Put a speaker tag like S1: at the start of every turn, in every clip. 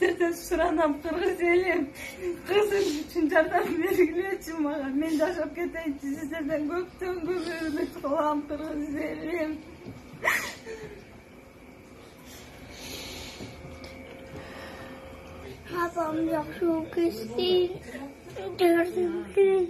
S1: Sizlerden suranam Kırgız elim. Kızım için jardam belgileci bana. Men yaşap keteyim. Sizlerden köpten көп ümit kılam Kırgız elim.
S2: Babam çok isteyin. Gördüm ki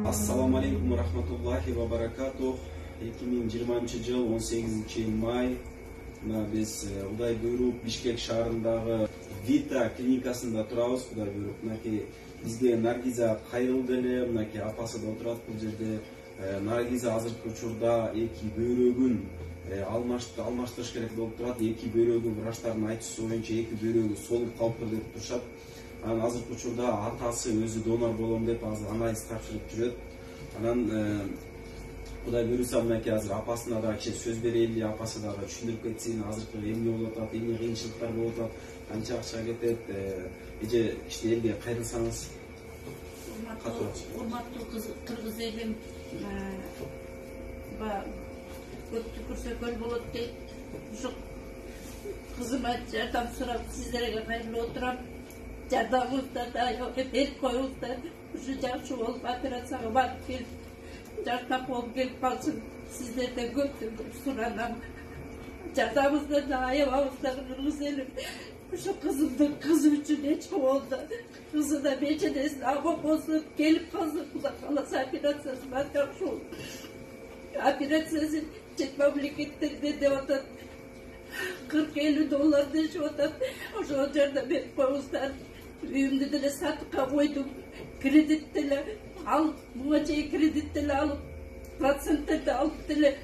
S3: Assalamu alaikum wa rahmatullahi wa barakatuh. 2020 жыл 18 май biz Құдай бұйырып Бишкек шаарындагы Vita клиникасында турабыз. Құдай бұйырып мынакей бизге Наргиза кайрылды эле, мынакей апасы да отурат бул жерде. Наргиза азыркы учурда эки бөйрөгүн алмаштырыш керек болуп турат. Эки бөйрөгүн врачтардын айтуусу боюнча эки бөйрөгү солуп калыптыр деп турушат. Анан азыркы учурда атасы өзү донор болом деп азыр анализ тапшырып жүрөт. Анан Құдай буйруса мынакей азыр апасына да кичине сөз берели, апасы дагы түшүндүрүп кетсин, азыркы эмне болуп атат, эмне кыйынчылыктар болуп атат, канча акча кетет, эже иште элге кайрылсаңыз.
S4: Урматтуу кыргыз элим, көп түкүрсө көл болот дейт. Ушу кызыма жардам сурап сиздерге кайрылып отурам. Жардамыңызды аябай берип коюңуздар. Ушу жакшы болуп операцияга барып келип жардам болуп келип калсын. Сиздерден көптөн көп суранам. Жардамыңызды аябаңыздар кыргыз элим. Ушу кызымдын кызы үчүн эч болду. Кызы да беченесин аман болсун, келип калсын. Кудай кааласа операциясын баштакчу. Операциясын чет мамлекеттерде деп атат. $40-50 дешип атат. Ошого жардам берип коюңуздар. Үйүмдү деле сатыкка койдум. Кредит деле алып, буга чейин кредит деле алып, проценттерди алып деле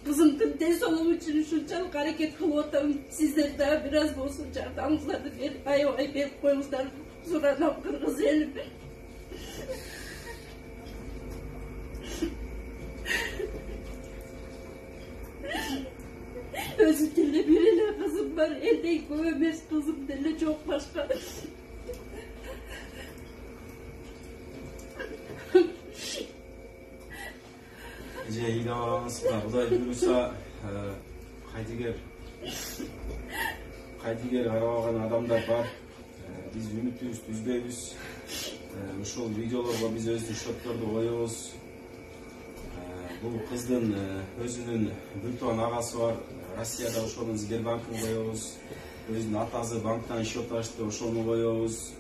S4: кызымдын ден соолугу үчүн ушунчалык аракет кылып атам. Сиздер да бир аз болсун жардамыңыздарды берип, аябай берип коюңуздар. Суранам кыргыз элим. Өзү деле бир эле кызым бар, элден көп эмес, кызым деле жок башка.
S3: Эже ыйлабаңыз, Құдай буйруса кайдыгер арабаган адамдар бар. Биз үмүтүбүздү үзбөйбүз. Ушул видеолорго биз өздүк шотторду коебуз. Бул кыздын өзүнүн бир тууган агасы бар. Россияда ошонун Сбербанкын коебуз. Өзүнүн атасы банктан счет ачты, ошону коебуз.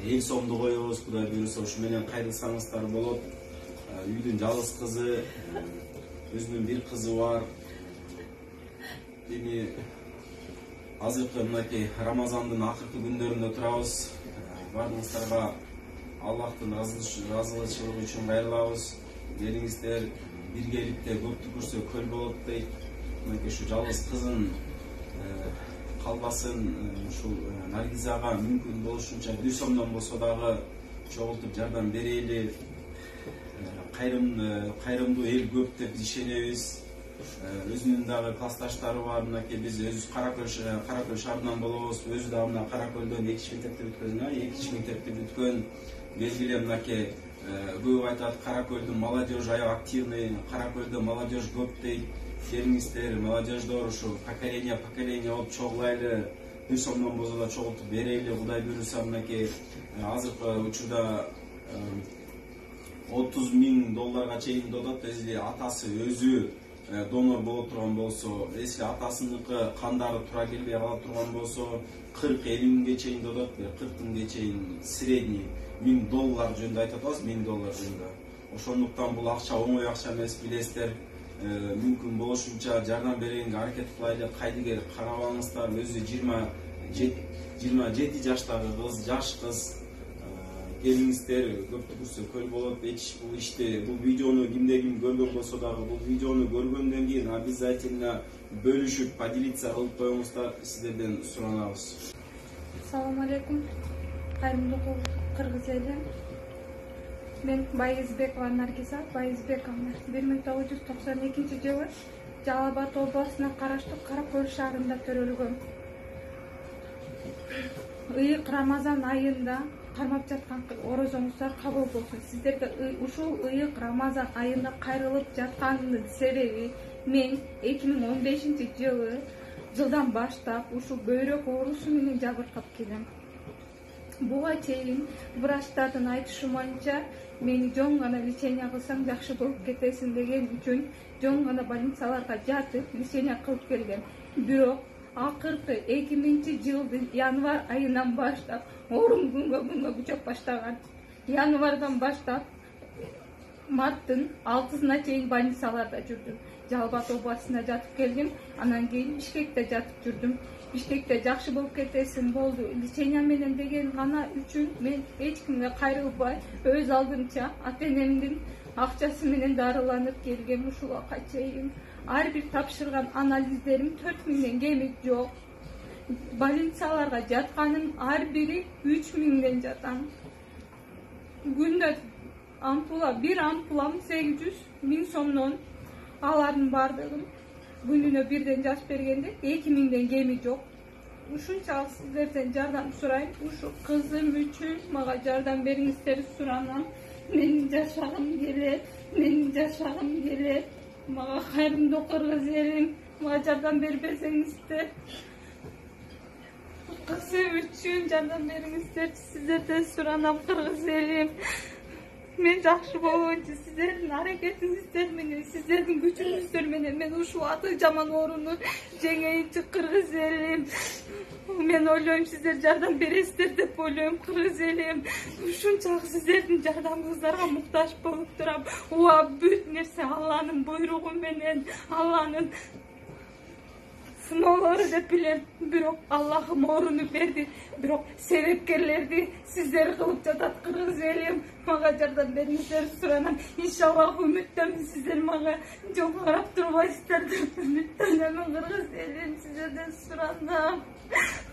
S3: 50 сомду коебуз. Кудай буйруса ушу менен кайрылсаңыздар болот. Үйдүн жалгыз кызы, өзүнүн бир кызы бар. Эми азыркы мынакей Рамазандын акыркы күндөрүндө турабыз. Баарыңыздарга Аллахтын разылычылыгы үчүн кайрылабыз. Келиңиздер, биргеликте көп түкүрсө көл болот дейт. Мынакей ушу жалгыз кызын калбасын, ушул Наргизага мүмкүн болушунча 1 сомдон болсо дагы чогултуп жардам берели. Кайрымдуу эл көп деп ишенебиз. Өзүнүн дагы классташтары бар. Мынакей биз өзүбүз Каракөл шаарынан болобуз. Өзү дагы мына Каракөлдөн 2 мектепти бүткөн. Белгиле мынакей көп айтат, Каракөлдүн молодежь аябай активный, Каракөлдө молодежь көп дейт. Келиңиздер, молодежьдор ушу поколение болуп чогулайлы. 1 сомдон болсо да чогултуп берели. Кудай буйруса мынакей азыркы учурда $30,000 чейин додот. Если атасы өзү донор боло турган болсо, если атасыныкы кандары туура келбей кала турган болсо, $40-50 чейин додот. 40 чейин средний $1000 жөнүндө айтып атабыз, $1000 жөнүндө. Ошондуктан бул акча оңой акча эмес, билесиздер. Мүмкүн болушунча жардам берүүгө аракет кылайлы. Кайдыгер карабаңыздар, өзү 27 жаштагы кыз, жаш кыз. келиңиздер, көп түкүрсөкөл болот. Бул иште бул видеону кимде ким көргөн болсо дагы бул видеону көргөндөн кийин обязательно бөлүшүп, поделиться кылып коюңуздар, сиздерден суранабыз.
S1: Assalamu alaikum. Кайрымдуу кыргыз эли. Мен Байызбекова Наргиза, Байызбековна. 1992-жылы Жалал Абад областына караштуу Каракөл шаарында төрөлгөм. Ыйык Рамазан айында кармап жаткан орозоңуздар кабыл болсун. Сиздерге ушул ыйык Рамазан айында кайрылып жатканымдын себеби мен 2015-жылдан баштап ушул бөйрөк оорусу менен жабыркап келем. Буга чейин врачтардын айтышы боюнча мени жөн гана лечение кылсаң жакшы болуп кетесиң деген үчүн жөн гана больницаларга жатып лечение кылып келгем. Бирок акыркы 2000-жылдын январь айынан баштап оорум күнгө күчөп баштаган. Январдан баштап марттын 6-сына чейин больницаларда жүрдүм. Жалал Абад областына жатып келдим, анан кийин Бишкекте жатып жүрдүм. Бишкекте жакшы болуп кетесиң болду, лечение менен деген гана үчүн мен эч кимге кайрылбай, өз алдымча ата-энемдин акчасы менен дарыланып келгем ушулга чейин. Ар бир тапшырган анализдерим 4000ден кеми жок. Больницаларга жатканым ар бири 3000ден жатам. Күндө бир ампулам 800.000 сомдон. Алардын бардыгын күнүнө бирден жазып бергенде 2000ден кеми жок. Ушунчалык сиздерден жардам сурайм. Ушу кызым үчүн мага жардам бериңиздерди суранам. Менин жашагым келет. Мага кайрымдуу кыргыз элим, мага жардам бербесеңиздер. Кызым үчүн жардам бериңиздер, сиздерден суранам кыргыз элим. Мен жакшы болоюнчу сиздердин аракетиңиздер менен, сиздердин күчүңүздөр менен мен ушул аты жаман ооруну жеңейинчи кыргыз элим. Мен ойлойм сиздер жардам бересиздер деп ойлойм кыргыз элим. Ушунчалык сиздердин жардамыңыздарга муктаж болуп турам. Бүт нерсе Алланын буйругу менен, Алланын сыноолору деп билем. Бирок Аллахым ооруну берди. Бирок себепкерлерди сиздер кылып жатат кыргыз элим. Мага жардам бериңиздер суранам. Иншаллах үмүттөмүн сиздер мага жөн карап турбайсыздар деп үмүттөнөмүн кыргыз элим. Сиздерден суранам.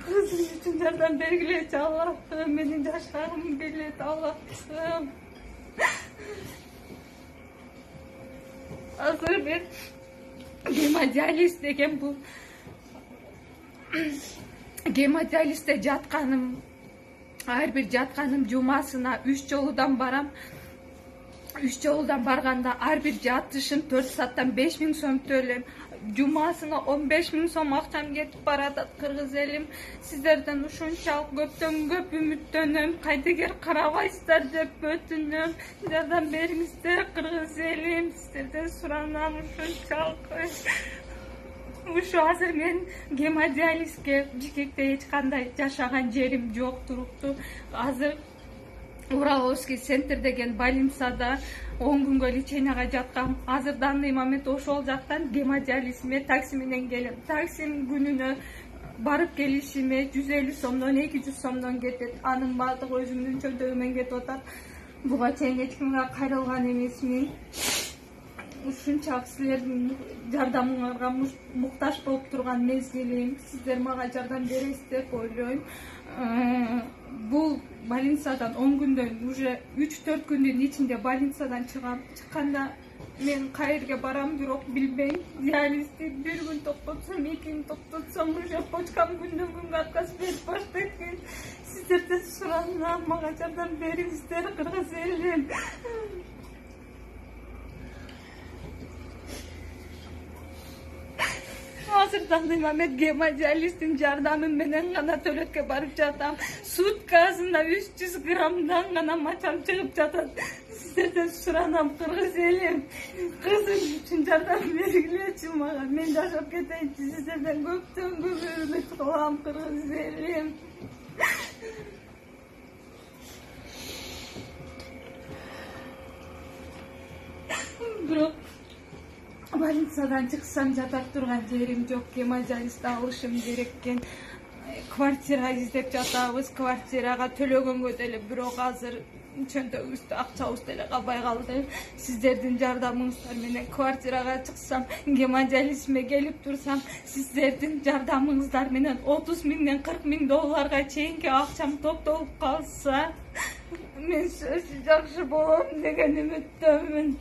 S1: Кызым үчүн жардам бергилечи Аллахым. Менин жашагым келет Аллахым. Азыр мен гемодиализ деген бул гемодиализде жатканым, ар бир жатканым жумасына 3 жолудан барам. 3 жолудан барганда ар бир жатышым 4 сааттан 5000 сом төлөйм. Жумасына 15.000 сом акчам кетип баратат кыргыз элим. Сиздерден ушунчалык көптөн көп үмүттөнөм. Кайдыгер карабайсыздар деп өтүнөм. Жардам бериңиздер кыргыз элим. Сиздерден суранам ушунчалык. Ушу азыр мен гемодиализге Бишкекте эч кандай жашаган жерим жок туруктуу. Азыр Ураловский центр деген больницада 10 күнгө леченияга жаткам. Азыр данный момент ошол жактан гемодиализиме такси менен келем. Таксим күнүнө барып келишиме 150 сомдон 200 сомдон кетет. Анын баардыгы өзүмдүн чөнтөгүмөн кетип атат. Буга чейин эч кимге кайрылган эмесмин. Ушунчалык силердин жардамыңарга муктаж болуп турган мезгилим. Сиздер мага жардам бересиз деп ойлойм. Бул больницадан 10 күндөн уже 3-4 күндүн ичинде больницадан чыгам. Чыкканда мен кайерге барам бирок билбейм. Диализди бир күн токтотсом, 2 күн токтотсом, уже почкам күндөн күнгө отказ берип баштайт экен. Сиздерден суранам, мага жардам бериңиздер кыргыз элим. Азырдан момент гемодиализдин жардамы менен гана төлөткө барып жатам. Суткасында 300 граммдан гана мачам чыгып жатат. Сиздерден суранам кыргыз элим. Кызым үчүн жардам бергилечи мага. Мен жашап кетейинчи. Сиздерден көптөн көп үмүт кылам кыргыз элим. Бирок больницадан чыксам жатап турган жерим жок. Гемодиализди алышым керек экен. Kvartira izdep жатабыз. Kvartirага төлөгөнгө деле бирок азыр чөнтөгүбүздө акчабыз деле калбай калды. Сиздердин жардамыңыздар менен квартирага чыксам, гемодиализиме келип турсам, сиздердин жардамыңыздар менен 30 миңден 40 миң долларга чейинки акчам топтолуп калса, мен сөзсүз жакшы болом деген үмүттөмүн.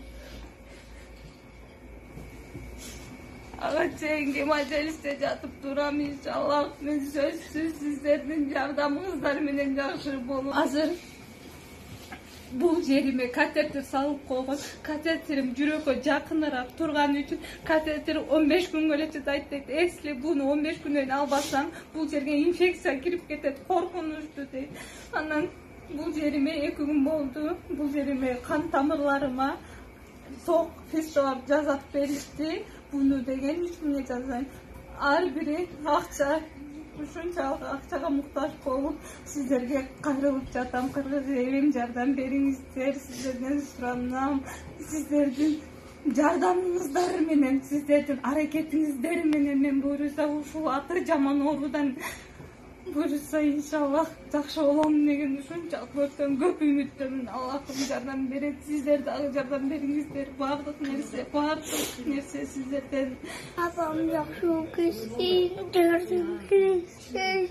S1: Ага чейин гемодиализде жатып турам иншаллах. Мен сөзсүз сиздердин жардамыңыздар менен жакшы болом. Азыр бул жериме катетер салып койгон. Катетерим жүрөккө жакыныраак турган үчүн катетер 15 күнгө эле чыдайт дейт. Если буну 15 күндөн албасам, бул жерге инфекция кирип кетет, коркунучтуу дейт. Анан бул жериме 2 күн болду. Бул жериме кан тамырларыма ток фестиваль жазат беришти. Bunu деген ишкимге жазайын. Ар бири акча, ушунчалык акчага муктаж болуп, сиздерге кайрылып жатам. Кыргыз элим жардам бериңиздер, сиздерден суранам. Сиздердин жардамыңыздар менен, сиздердин аракетиңиздер менен мен буюрса ушул аты жаман оорудан буюрса иншаллах жакшы болом деген ушунчалык көп үмүттөмүн. Аллахым жардам берет, сиздер дагы жардам бериңиздер. Баардык нерсе сиздерден.
S2: Babam jакшы болуп кетсин, жардам бериңиздер.